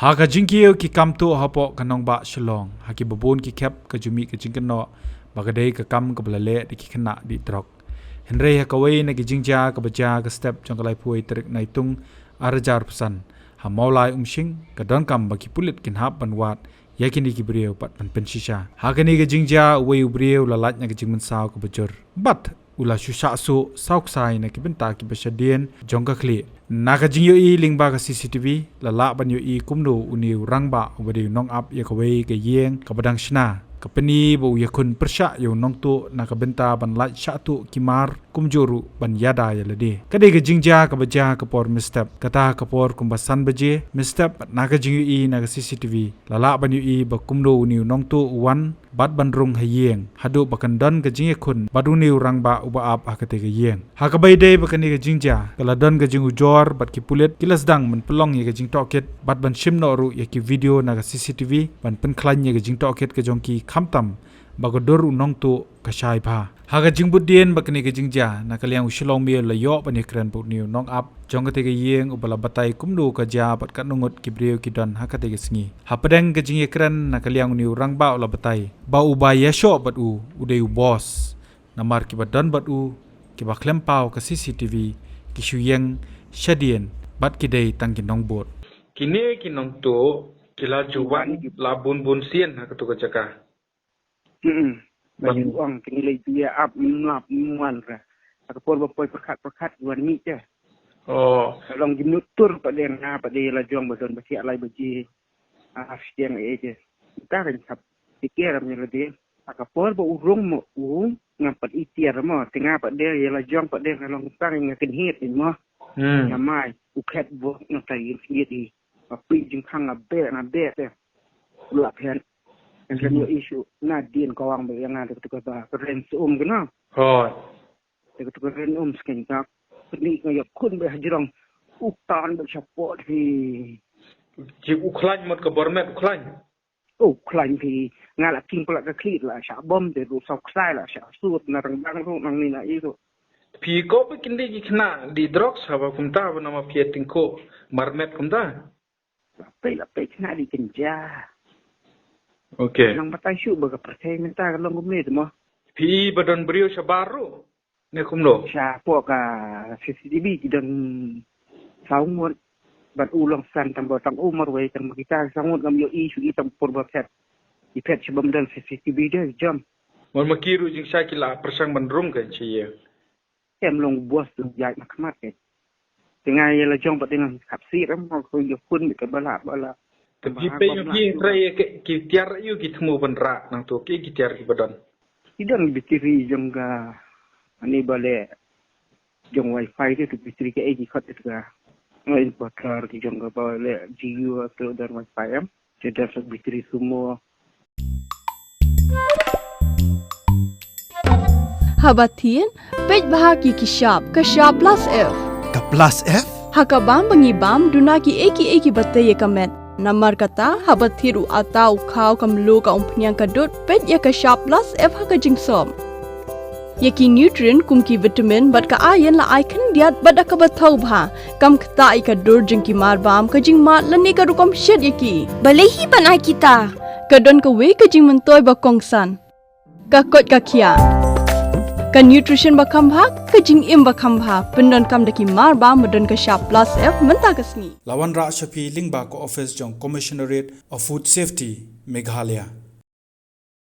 Haka jingkiu ki kam tu hapo kanong ba shalong haki babun ki kep ka jumi ka jingkano bagadai ka kam ka balale di ki khana di trok henrei hakawai na ki jingja ka baja ka step jongkalai puai terik naitung arajar pesan ha maulai umshing ka don kam baki pulit kin hap banwat yakini ki brio pat pan pensisha hakani ka jingja wei brio lalat na ki jingmen saw ka bajur bat ula shusha su sauk sai na ki benta ki basadian jongka kli naka jingyo i lingba ka CCTV lala ban yo i kumno uniu rangba ubadi nong up ya kawai ka yeng ka badang shna ka peni bo yakun persha yo nong tu naka benta ban lat sha tu kimar kumjoru ban yada ya lade kade ka jingja ka baja ka por mistep kata ka por kumbasan baje mistep naka jingyo i naka CCTV lala ban yo i ba kumno uniu nong tu wan bad bandrung hayeng hadu bakan don ka jingye kun baduniu rangba uba ap akate ka yeng hakabai de bakani ka jingja kala don ka jingu jor bat ki pulet kilas dang man pelong ye ka jing toket bat ban shim no ru ye ki video na ka CCTV ban pen klan ye ka jing toket ka jongki khamtam bagodor unong tu ka shai pha haga jing budien bakani ka jingja na kaliang ushilong mi la yo ban ekran bu niu nong ap jongkate ka yeng ubala batai kumdu ka ja bat ka nungut ki breu ki don hakate ka sngi hapadeng ka jing ekran na kaliang niu rangba ula batai ba uba yasho bat u udeu boss namar ki badan bat u ki ba klempau ka CCTV ki shuyeng shadien bat ki dei tangki nong bot kini ki nong to kila juwan la bun bun sien ha tu ka jaka bagi uang kini lagi dia up ngap muan ra akapor bapoi perkat wan mi je long ginutur pada nga pada la jong badon basi alai baji afsiang je ta kan sap pikir amnya lade akapor ba urung mo ngapat itiar mo tengah pada la jong pada long tang ngakin hit mo nyamai uket bo ngatai hit api jing khang abe te lap hen and then issue na din kawang ba yang ada ketika ba ren gena ketika ren skin tak ni ngayap kun ba hajirang utan ba support hi ji uklan mot ka bormet uklan uklan hi ngala king pula ka klit la sha bom de ru sok sai la sha sut na rang bang ru nang ni na isu pi ko ba kindi ki khna di drugs ha ba kumta ba nama pieting ko marmet kumta la pe khna di kenja okay nang batai syu ba ka percaya minta ka long gumit mo pi badon brio shabaru ne kumlo sha po ka CCTV ki don saumot bat ulong san tambo tang umar we tang kita sangut ngam yo isu itam purba pet ipet sebam dan CCTV de jam mon makiru jing sakila persang bandrum kan ciye em long bos tu jai makmat ke tengai la jong pat dengan kapsi ram ko yo kun ke bala tapi pe yo ki trai ki tiar yu ki thmu bandra nang to ki tiar ki badon idang bitiri jong ga ani bale jong wifi tu bitiri ke egi khat ka ngai bakar ki jong ga bale GU atau dan wifi am jadi sak bitiri semua Habatien pej bahagi ki shop plus F ka plus F hakabam bangibam dunaki eki batai kamet namar kata habathiru atau khau kamlu ka umpnyang kadut pet ya ka shop plus F ha ka jingsom yaki nutrient kumki vitamin bat ka iron la icon diat bat ka bathau bha kam khata I ka dur jingki marbam ka jingmat lani ka rukom shed yaki balehi banai kita kadon ka we ka jingman toy ba kongsan ka kot ka kia ka nutrition ba khambha ka jing im ba khambha pendon kam daki marba modon ka shop plus F menta kasni lawan ra shapi lingba ko office jong commissionerate of food safety Meghalaya